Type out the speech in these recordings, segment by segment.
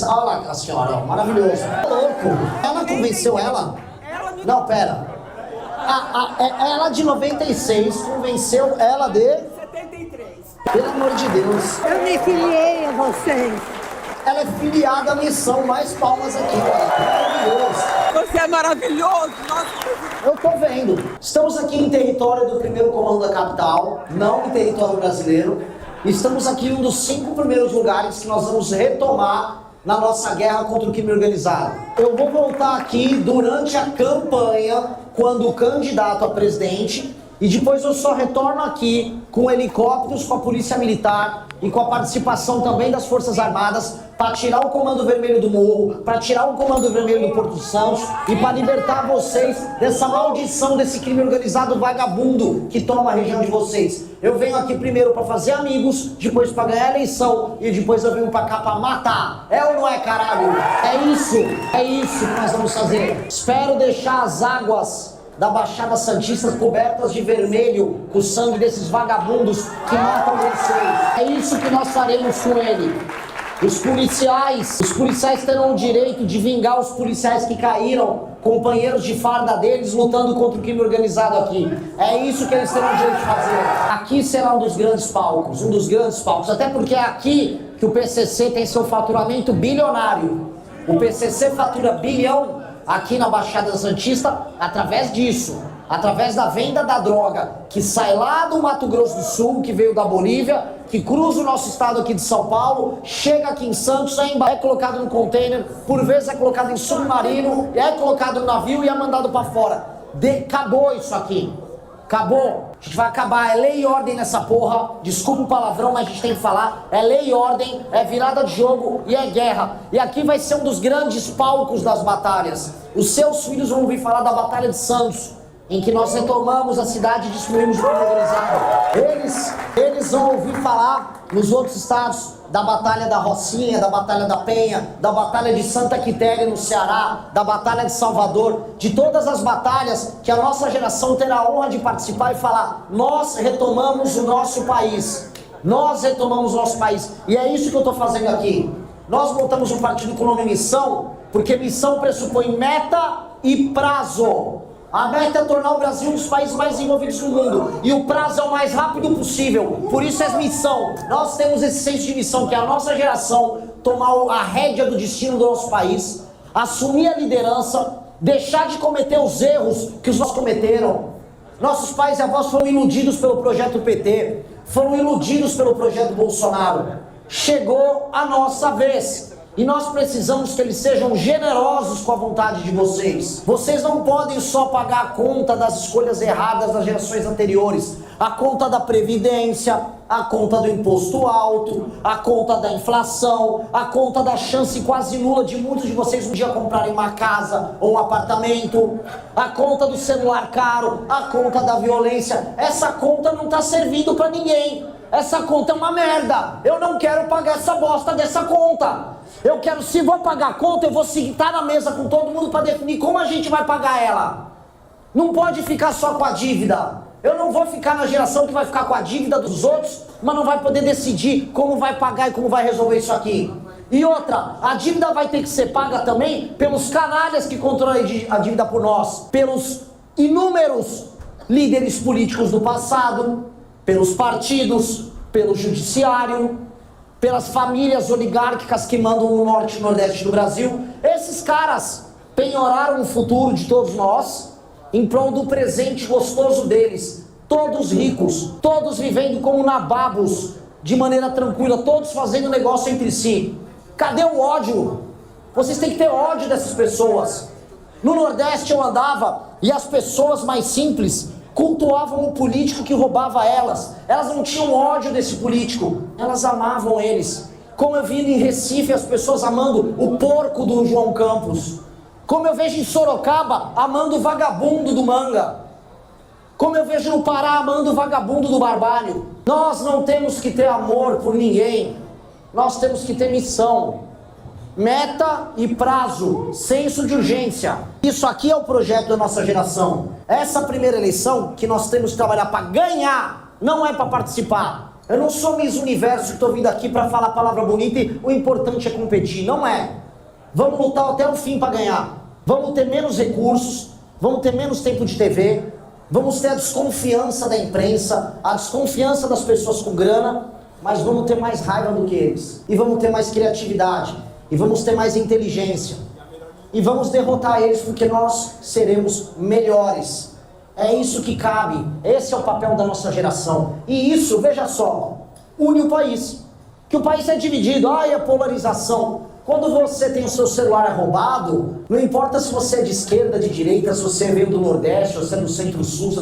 Olha lá a senhora, ó, maravilhoso. Louco. Ela convenceu ela? Não, pera. Ela de 96 convenceu ela de 73. Pelo amor de Deus. Eu me filiei a vocês. Ela é filiada à missão. Mais palmas aqui, cara. Maravilhoso. Você é maravilhoso. Nossa. Eu tô vendo. Estamos aqui em território do primeiro comando da capital, não em território brasileiro. Estamos aqui em um dos 5 primeiros lugares que nós vamos retomar na nossa guerra contra o crime organizado. Eu vou voltar aqui durante a campanha, quando candidato a presidente, e depois eu só retorno aqui com helicópteros, com a polícia militar e com a participação também das Forças Armadas para tirar o Comando Vermelho do Morro, para tirar o Comando Vermelho do Porto Santos e para libertar vocês dessa maldição desse crime organizado vagabundo que toma a região de vocês. Eu venho aqui primeiro para fazer amigos, depois para ganhar a eleição e depois eu venho para cá para matar. É ou não é, caralho? É isso que nós vamos fazer. Espero deixar as águas da Baixada Santista cobertas de vermelho com o sangue desses vagabundos que matam vocês. É isso que nós faremos com ele. Os policiais terão o direito de vingar os policiais que caíram, companheiros de farda deles, lutando contra o crime organizado aqui. É isso que eles terão o direito de fazer. Aqui será um dos grandes palcos, até porque é aqui que o PCC tem seu faturamento bilionário. O PCC fatura bilhão aqui na Baixada Santista através disso. Através da venda da droga, que sai lá do Mato Grosso do Sul, que veio da Bolívia, que cruza o nosso estado aqui de São Paulo, chega aqui em Santos, é colocado no container, por vezes é colocado em submarino, é colocado no navio e é mandado para fora. Acabou isso aqui. Acabou. A gente vai acabar. É lei e ordem nessa porra. Desculpa o palavrão, mas a gente tem que falar. É lei e ordem, é virada de jogo e é guerra. E aqui vai ser um dos grandes palcos das batalhas. Os seus filhos vão ouvir falar da Batalha de Santos, em que nós retomamos a cidade e destruímos o crime organizado. Eles vão ouvir falar nos outros estados da Batalha da Rocinha, da Batalha da Penha, da Batalha de Santa Quitéria no Ceará, da Batalha de Salvador, de todas as batalhas que a nossa geração terá a honra de participar e falar: nós retomamos o nosso país. Nós retomamos o nosso país. E é isso que eu estou fazendo aqui. Nós montamos um partido com o nome Missão, porque missão pressupõe meta e prazo. A meta é tornar o Brasil um dos países mais desenvolvidos do mundo. E o prazo é o mais rápido possível. Por isso é missão. Nós temos esse senso de missão, que é a nossa geração tomar a rédea do destino do nosso país, assumir a liderança, deixar de cometer os erros que os nossos cometeram. Nossos pais e avós foram iludidos pelo projeto PT, foram iludidos pelo projeto Bolsonaro. Chegou a nossa vez. E nós precisamos que eles sejam generosos com a vontade de vocês. Vocês não podem só pagar a conta das escolhas erradas das gerações anteriores. A conta da Previdência, a conta do imposto alto, a conta da inflação, a conta da chance quase nula de muitos de vocês um dia comprarem uma casa ou um apartamento, a conta do celular caro, a conta da violência. Essa conta não está servindo para ninguém. Essa conta é uma merda. Eu não quero pagar essa bosta dessa conta. Eu quero, se vou pagar a conta, eu vou sentar na mesa com todo mundo para definir como a gente vai pagar ela. Não pode ficar só com a dívida. Eu não vou ficar na geração que vai ficar com a dívida dos outros, mas não vai poder decidir como vai pagar e como vai resolver isso aqui. E outra, a dívida vai ter que ser paga também pelos canalhas que controlam a dívida por nós, pelos inúmeros líderes políticos do passado, pelos partidos, pelo judiciário, pelas famílias oligárquicas que mandam no norte e nordeste do Brasil. Esses caras penhoraram o futuro de todos nós em prol do presente gostoso deles. Todos ricos, todos vivendo como nababos, de maneira tranquila, todos fazendo negócio entre si. Cadê o ódio? Vocês têm que ter ódio dessas pessoas. No Nordeste eu andava e as pessoas mais simples cultuavam o político que roubava elas. Elas não tinham ódio desse político, elas amavam eles. Como eu vi em Recife as pessoas amando o porco do João Campos. Como eu vejo em Sorocaba amando o vagabundo do Manga. Como eu vejo no Pará amando o vagabundo do Barbalho. Nós não temos que ter amor por ninguém. Nós temos que ter missão. Meta e prazo, senso de urgência. Isso aqui é o projeto da nossa geração. Essa primeira eleição que nós temos que trabalhar para ganhar, não é para participar. Eu não sou Miss Universo que estou vindo aqui para falar a palavra bonita e o importante é competir. Não é. Vamos lutar até o fim para ganhar. Vamos ter menos recursos, vamos ter menos tempo de TV, vamos ter a desconfiança da imprensa, a desconfiança das pessoas com grana, mas vamos ter mais raiva do que eles. E vamos ter mais criatividade. E vamos ter mais inteligência. E vamos derrotar eles porque nós seremos melhores. É isso que cabe. Esse é o papel da nossa geração. E isso, veja só, une o país. Que o país é dividido. Ai, a polarização. Quando você tem o seu celular roubado, não importa se você é de esquerda, de direita, se você veio do Nordeste, se você é do Centro-Sul,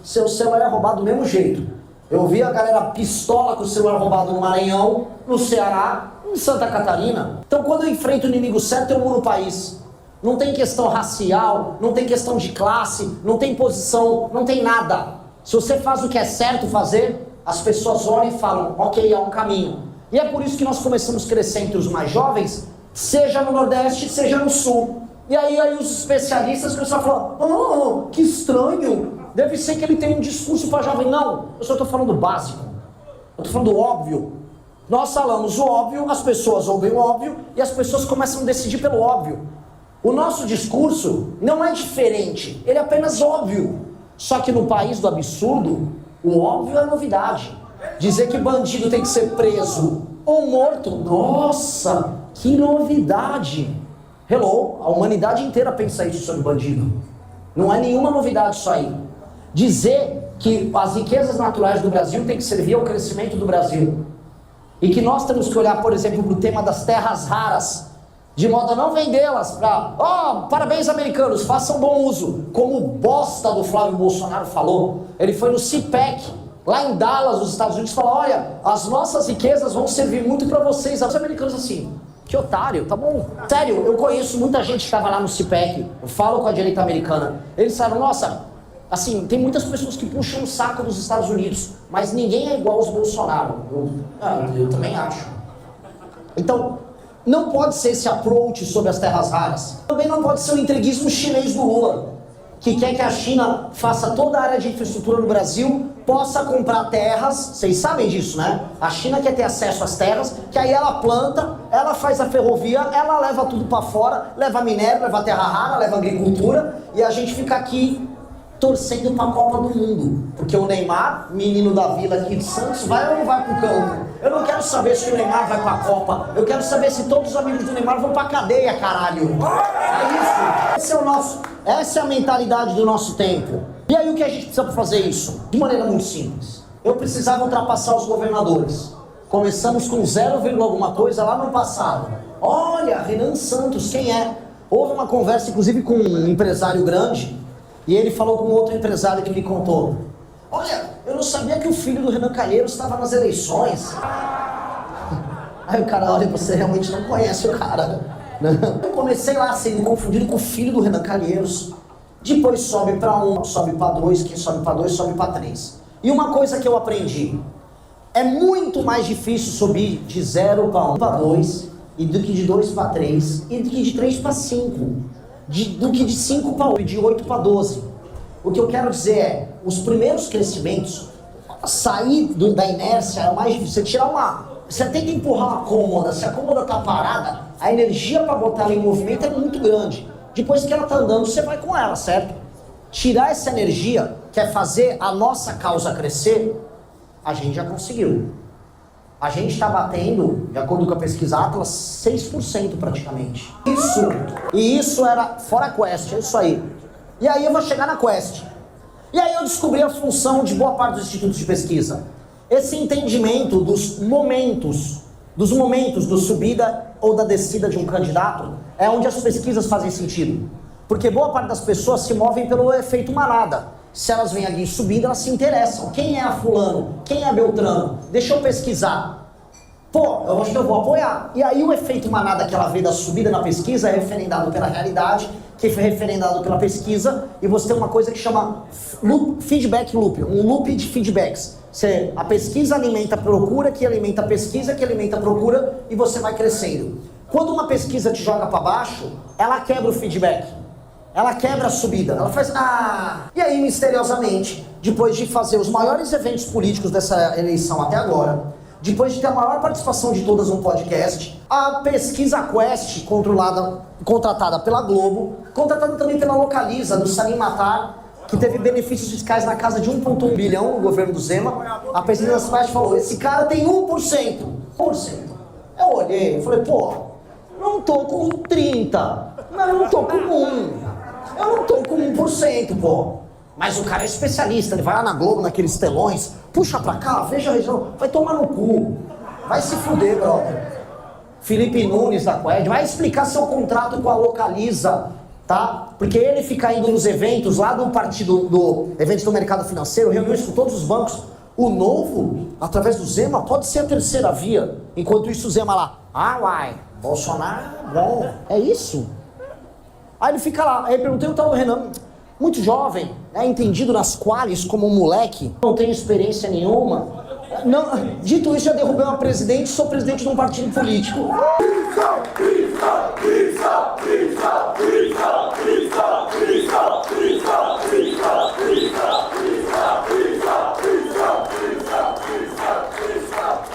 seu celular é roubado do mesmo jeito. Eu vi a galera pistola com o celular roubado no Maranhão, no Ceará, em Santa Catarina. Então quando eu enfrento o inimigo certo, eu mudo o país. Não tem questão racial, não tem questão de classe, não tem posição, não tem nada. Se você faz o que é certo fazer, as pessoas olham e falam, ok, há um caminho. E é por isso que nós começamos a crescer entre os mais jovens, seja no Nordeste, seja no Sul. E aí os especialistas começam a falar, oh, que estranho, deve ser que ele tem um discurso para jovem. Não, eu só estou falando básico, eu estou falando óbvio. Nós falamos o óbvio, as pessoas ouvem o óbvio e as pessoas começam a decidir pelo óbvio. O nosso discurso não é diferente, ele é apenas óbvio. Só que no país do absurdo, o óbvio é novidade. Dizer que bandido tem que ser preso ou morto, nossa, que novidade. Hello, a humanidade inteira pensa isso sobre bandido. Não é nenhuma novidade isso aí. Dizer que as riquezas naturais do Brasil têm que servir ao crescimento do Brasil. E que nós temos que olhar, por exemplo, para o tema das terras raras, de modo a não vendê-las para, parabéns americanos, façam bom uso. Como o bosta do Flávio Bolsonaro falou, ele foi no CPEC, lá em Dallas, nos Estados Unidos, falou, olha, as nossas riquezas vão servir muito para vocês. Os americanos assim, que otário, tá bom. Sério, eu conheço muita gente que estava lá no CPEC, eu falo com a direita americana, eles falam, nossa, assim, tem muitas pessoas que puxam o saco dos Estados Unidos, mas ninguém é igual aos Bolsonaro. Eu também acho. Então, não pode ser esse approach sobre as terras raras. Também não pode ser o entreguismo chinês do Lula, que quer que a China faça toda a área de infraestrutura no Brasil, possa comprar terras, vocês sabem disso, né? A China quer ter acesso às terras, que aí ela planta, ela faz a ferrovia, ela leva tudo para fora, leva minério, leva terra rara, leva agricultura, e a gente fica aqui torcendo para a Copa do Mundo. Porque o Neymar, menino da vila aqui de Santos, vai ou não vai pro campo? Eu não quero saber se o Neymar vai pra Copa, eu quero saber se todos os amigos do Neymar vão pra cadeia, caralho. É isso. Essa é a mentalidade do nosso tempo. E aí o que a gente precisa fazer isso? De maneira muito simples. Eu precisava ultrapassar os governadores. Começamos com 0, alguma coisa lá no passado. Olha, Renan Santos, quem é? Houve uma conversa, inclusive, com um empresário grande, e ele falou com outro empresário que me contou. Olha, eu não sabia que o filho do Renan Calheiros estava nas eleições. Aí o cara olha, você realmente não conhece o cara. Eu comecei lá sendo confundido com o filho do Renan Calheiros. Depois sobe para 1, sobe para 2, quem sobe para 2, sobe para 3. E uma coisa que eu aprendi, é muito mais difícil subir de 0 para 1 para 2, e do que de 2 para 3, e do que de 3 para 5, do que de 5 para 8, e de 8 para 12. O que eu quero dizer é, os primeiros crescimentos, sair da inércia é mais difícil. Você tenta empurrar uma cômoda, se a cômoda está parada, a energia para botar ela em movimento é muito grande. Depois que ela está andando, você vai com ela, certo? Tirar essa energia, que é fazer a nossa causa crescer, a gente já conseguiu. A gente está batendo, de acordo com a pesquisa Atlas, 6% praticamente. Isso era fora a Quest, é isso aí. E aí eu vou chegar na Quest. E aí eu descobri a função de boa parte dos institutos de pesquisa. Esse entendimento dos momentos da subida ou da descida de um candidato, é onde as pesquisas fazem sentido. Porque boa parte das pessoas se movem pelo efeito manada. Se elas veem alguém subindo, elas se interessam. Quem é a fulano? Quem é a Beltrano? Deixa eu pesquisar. Pô, eu acho que eu vou apoiar. E aí o efeito manada que ela vê da subida na pesquisa é referendado pela realidade, que foi referendado pela pesquisa, e você tem uma coisa que chama feedback loop, um loop de feedbacks. A pesquisa alimenta a procura, que alimenta a pesquisa, que alimenta a procura, e você vai crescendo. Quando uma pesquisa te joga para baixo, ela quebra o feedback. ela quebra a subida, ela faz e aí misteriosamente, depois de fazer os maiores eventos políticos dessa eleição até agora, depois de ter a maior participação de todas no podcast, a pesquisa Quest, contratada pela Globo, contratada também pela Localiza, do Salim Matar, que teve benefícios fiscais na casa de 1,1 bilhão no governo do Zema, a pesquisa Quest falou, esse cara tem 1%. 1%. Eu olhei e falei, pô, não tô com 30, mas eu não tô com 1. Eu não tô com 1%, pô. Mas o cara é especialista, ele vai lá na Globo, naqueles telões, puxa pra cá, veja a região, vai tomar no cu. Vai se fuder, brother. Felipe Nunes da Quest, vai explicar seu contrato com a Localiza, tá? Porque ele fica indo nos eventos lá do partido, eventos do mercado financeiro, reuniões com todos os bancos. O Novo, através do Zema, pode ser a terceira via. Enquanto isso o Zema lá, uai, Bolsonaro, bom, é isso? Aí ele fica lá, aí eu perguntei o tal do Renan, muito jovem, né, entendido nas quales como um moleque, não tem experiência nenhuma. Não, dito isso, já derrubei uma presidente, sou presidente de um partido político.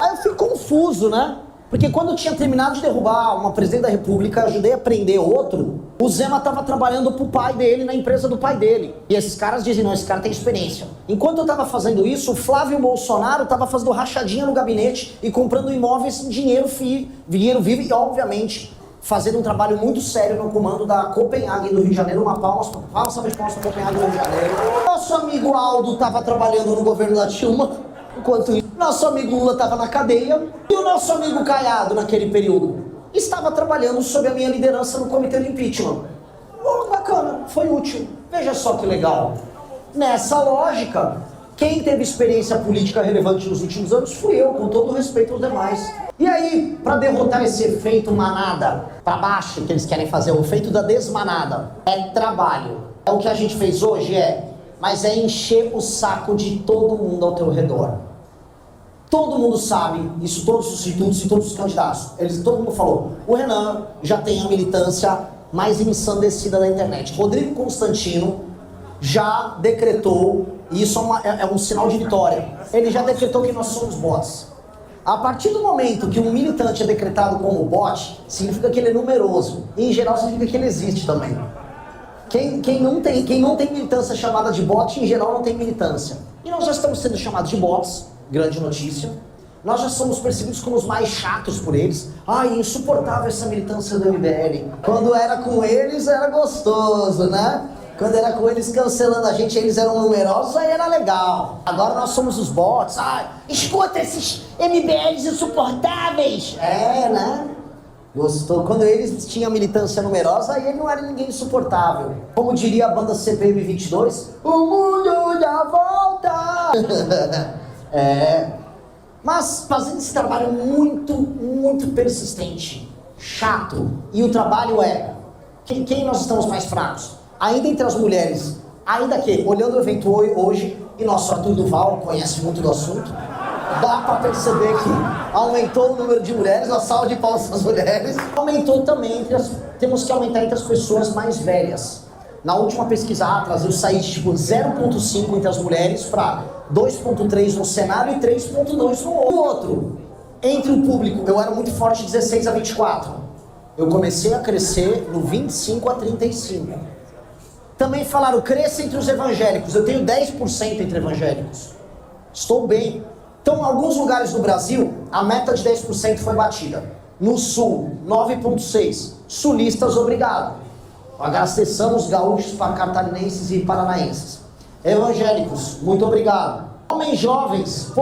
Aí eu fico confuso, né? Porque quando eu tinha terminado de derrubar uma presidente da república, ajudei a prender outro, o Zema estava trabalhando pro pai dele, na empresa do pai dele. E esses caras dizem, não, esse cara tem experiência. Enquanto eu estava fazendo isso, o Flávio Bolsonaro estava fazendo rachadinha no gabinete e comprando imóveis em dinheiro vivo e, obviamente, fazendo um trabalho muito sério no comando da Copenhague do Rio de Janeiro. Uma salva de palmas para Copenhague do Rio de Janeiro. Nosso amigo Aldo estava trabalhando no governo da Dilma. Enquanto isso, nosso amigo Lula estava na cadeia e o nosso amigo Caiado, naquele período, estava trabalhando sob a minha liderança no comitê do impeachment. Bacana, foi útil. Veja só que legal. Nessa lógica, quem teve experiência política relevante nos últimos anos fui eu, com todo o respeito aos demais. E aí, para derrotar esse efeito manada para baixo que eles querem fazer, o efeito da desmanada, é trabalho. É o que a gente fez hoje, mas é encher o saco de todo mundo ao teu redor. Todo mundo sabe, isso todos os institutos e todos os candidatos, todo mundo falou, o Renan já tem a militância mais ensandecida da internet. Rodrigo Constantino já decretou, e isso é um sinal de vitória, ele já decretou que nós somos bots. A partir do momento que um militante é decretado como bot, significa que ele é numeroso, e em geral significa que ele existe também. Quem não tem militância chamada de bot, em geral não tem militância. E nós já estamos sendo chamados de bots, grande notícia. Nós já somos percebidos como os mais chatos por eles. Insuportável essa militância do MBL. Quando era com eles, era gostoso, né? Quando era com eles cancelando a gente, eles eram numerosos, aí era legal. Agora nós somos os bots. Escuta esses MBLs insuportáveis. Né? Gostou? Quando eles tinham militância numerosa, aí ele não era ninguém insuportável. Como diria a banda CPM 22, o mundo dá volta! Mas fazendo esse trabalho muito persistente, chato, e o trabalho quem nós estamos mais fracos? Ainda entre as mulheres, ainda que, olhando o evento hoje, e nosso Arthur Duval conhece muito do assunto, dá para perceber que aumentou o número de mulheres, a salva de palmas para as mulheres, aumentou também, temos que aumentar entre as pessoas mais velhas. Na última pesquisa Atlas, eu saí de 0,5 entre as mulheres para 2,3 no cenário e 3,2 no outro. Entre o público, eu era muito forte de 16 a 24. Eu comecei a crescer no 25 a 35. Também falaram, cresça entre os evangélicos. Eu tenho 10% entre evangélicos. Estou bem. Então, em alguns lugares do Brasil, a meta de 10% foi batida. No Sul, 9,6%. Sulistas, obrigado. Abastecemos gaúchos para catarinenses e paranaenses. Evangélicos, muito obrigado. Homens jovens,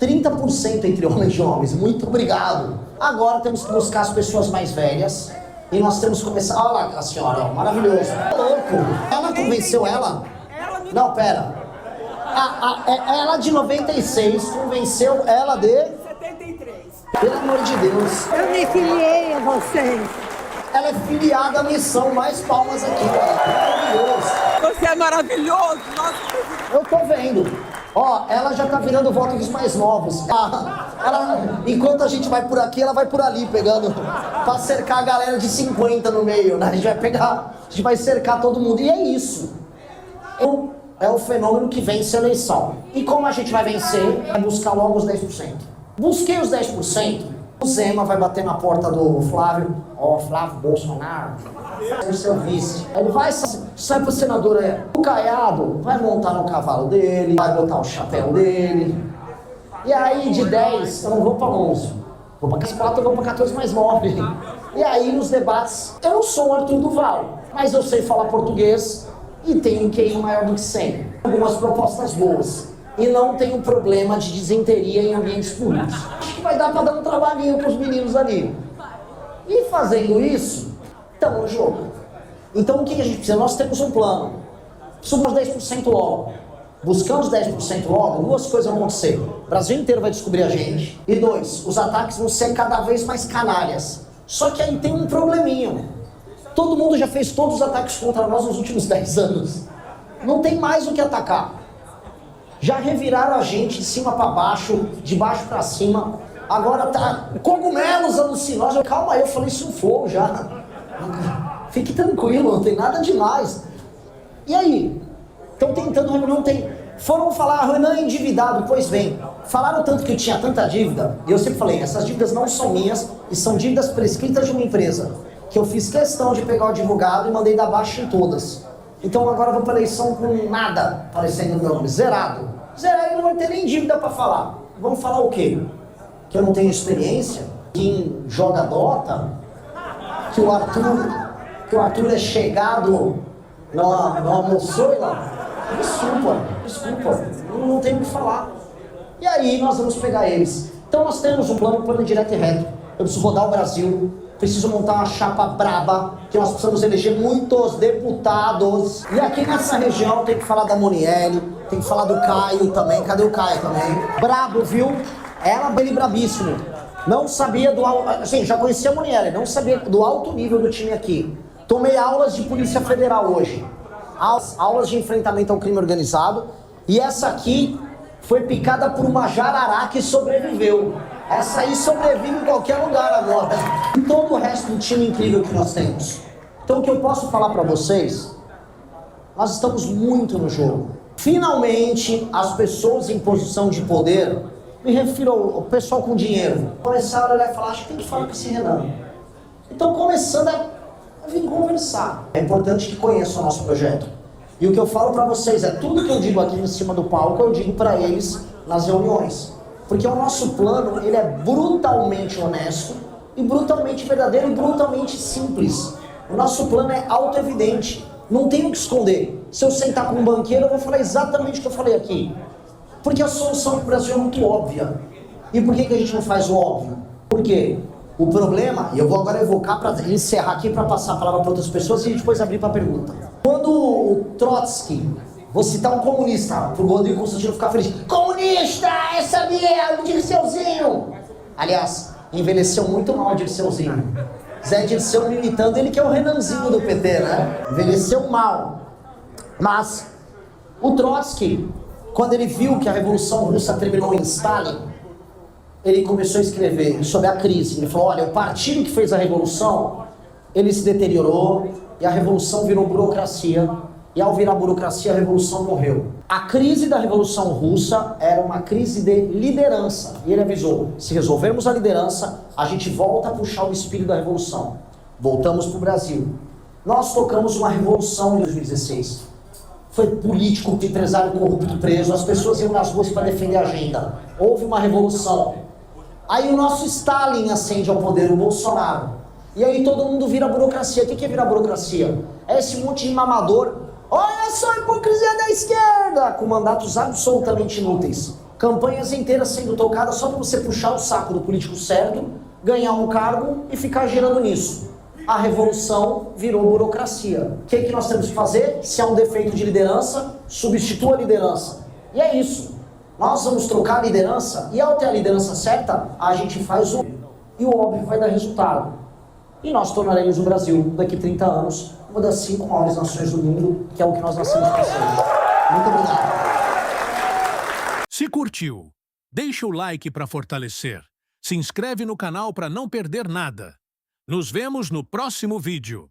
30% entre homens jovens, muito obrigado. Agora temos que buscar as pessoas mais velhas e nós temos que começar. Olha lá a senhora, maravilhoso. Louco. Ela convenceu ela? Não, pera. Ela de 96 convenceu ela de 73. Pelo amor de Deus. Eu me filiei a vocês. Ela é filiada à missão, mais palmas aqui. Maravilhoso. Você é maravilhoso. Nossa. Eu tô vendo. Ela já tá virando o voto dos mais novos. Enquanto a gente vai por aqui, ela vai por ali, pegando, pra cercar a galera de 50 no meio, né? A gente vai cercar todo mundo, e é isso. É o fenômeno que vence a eleição. E como a gente vai vencer? É buscar logo os 10%. Busquei os 10%, o Zema vai bater na porta do Flávio, Flávio Bolsonaro, o seu vice. Ele vai, sai pro senador, o Caiado vai montar no cavalo dele, vai botar o chapéu dele. E aí de 10, eu não vou pra 11. Vou pra 4, eu vou pra 14 mais 9. E aí nos debates, eu não sou o Arthur Duval, mas eu sei falar português e tenho um QI maior do que 100. Algumas propostas boas. E não tenho problema de disenteria em ambientes públicos. Acho que vai dar pra dar um trabalhinho pros meninos ali. E fazendo isso, estamos no jogo. Então o que a gente precisa? Nós temos um plano. Subimos 10% logo. Buscamos 10% logo, duas coisas vão acontecer. O Brasil inteiro vai descobrir a gente. E 2, os ataques vão ser cada vez mais canalhas. Só que aí tem um probleminha. Todo mundo já fez todos os ataques contra nós nos últimos 10 anos. Não tem mais o que atacar. Já reviraram a gente de cima para baixo, de baixo para cima. Agora tá cogumelos alucinógenos. Calma aí, eu falei isso for já. Fique tranquilo, não tem nada demais. E aí? Estão tentando, não tem. Foram falar, Renan é endividado. Pois bem, falaram tanto que eu tinha tanta dívida. E eu sempre falei, essas dívidas não são minhas e são dívidas prescritas de uma empresa. Que eu fiz questão de pegar o advogado e mandei dar baixa em todas. Então agora eu vou para a eleição com nada aparecendo no meu nome, zerado. Zerado e não vai ter nem dívida para falar. Vamos falar o quê? Que eu não tenho experiência? Que joga Dota? Que o Arthur é chegado, não almoçou e lá? Desculpa, não tenho o que falar. E aí nós vamos pegar eles. Então nós temos um plano direto e reto. Eu preciso rodar o Brasil. Preciso montar uma chapa braba, que nós precisamos eleger muitos deputados. E aqui nessa região tem que falar da Monielle, tem que falar do Caio também. Cadê o Caio também? Brabo, viu? Ela, ele brabíssimo. Não sabia do... Assim, já conhecia a Monielle, não sabia do alto nível do time aqui. Tomei aulas de Polícia Federal hoje. Aulas de enfrentamento ao crime organizado. E essa aqui foi picada por uma jararaca que sobreviveu. Essa aí sobrevive em qualquer lugar agora. E todo o resto do time incrível que nós temos. Então o que eu posso falar pra vocês, nós estamos muito no jogo. Finalmente, as pessoas em posição de poder, me refiro ao pessoal com dinheiro, começaram a olhar e falar, acho que tem que falar com esse Renan. Então começando a vir conversar. É importante que conheçam o nosso projeto. E o que eu falo pra vocês é, tudo que eu digo aqui em cima do palco, eu digo pra eles nas reuniões. Porque o nosso plano, ele é brutalmente honesto, e brutalmente verdadeiro, e brutalmente simples. O nosso plano é auto-evidente, não tem o que esconder. Se eu sentar com um banqueiro, eu vou falar exatamente o que eu falei aqui. Porque a solução para o Brasil é muito óbvia. E por que a gente não faz o óbvio? Por quê? O problema, e eu vou agora evocar para encerrar aqui, para passar a palavra para outras pessoas e depois abrir para a pergunta. Quando o Trotsky, vou citar um comunista, pro Rodrigo Constantino ficar feliz. Comunista, essa minha, o Dirceuzinho. Aliás, envelheceu muito mal o Dirceuzinho. Zé Dirceu me imitando, ele que é o Renanzinho do PT, né? Envelheceu mal. Mas o Trotsky, quando ele viu que a Revolução Russa terminou em Stalin, ele começou a escrever sobre a crise. Ele falou, olha, o partido que fez a Revolução, ele se deteriorou e a Revolução virou burocracia. E ao virar burocracia, a Revolução morreu. A crise da Revolução Russa era uma crise de liderança. E ele avisou, se resolvermos a liderança, a gente volta a puxar o espírito da Revolução. Voltamos para o Brasil. Nós tocamos uma revolução em 2016. Foi político, empresário corrupto preso, as pessoas iam nas ruas para defender a agenda. Houve uma revolução. Aí o nosso Stalin ascende ao poder, o Bolsonaro. E aí todo mundo vira burocracia. O que é virar burocracia? É esse monte de mamador. Olha só a hipocrisia da esquerda! Com mandatos absolutamente inúteis. Campanhas inteiras sendo tocadas só para você puxar o saco do político certo, ganhar um cargo e ficar girando nisso. A revolução virou burocracia. O que nós temos que fazer? Se há um defeito de liderança, substitua a liderança. E é isso. Nós vamos trocar a liderança e ao ter a liderança certa, a gente faz o... E o óbvio vai dar resultado. E nós tornaremos o Brasil, daqui a 30 anos, uma das 5 maiores nações do mundo, que é o que nós nascemos para ser. Muito obrigado. Se curtiu, Deixa o like para fortalecer. Se inscreve no canal para não perder nada. Nos vemos no próximo vídeo.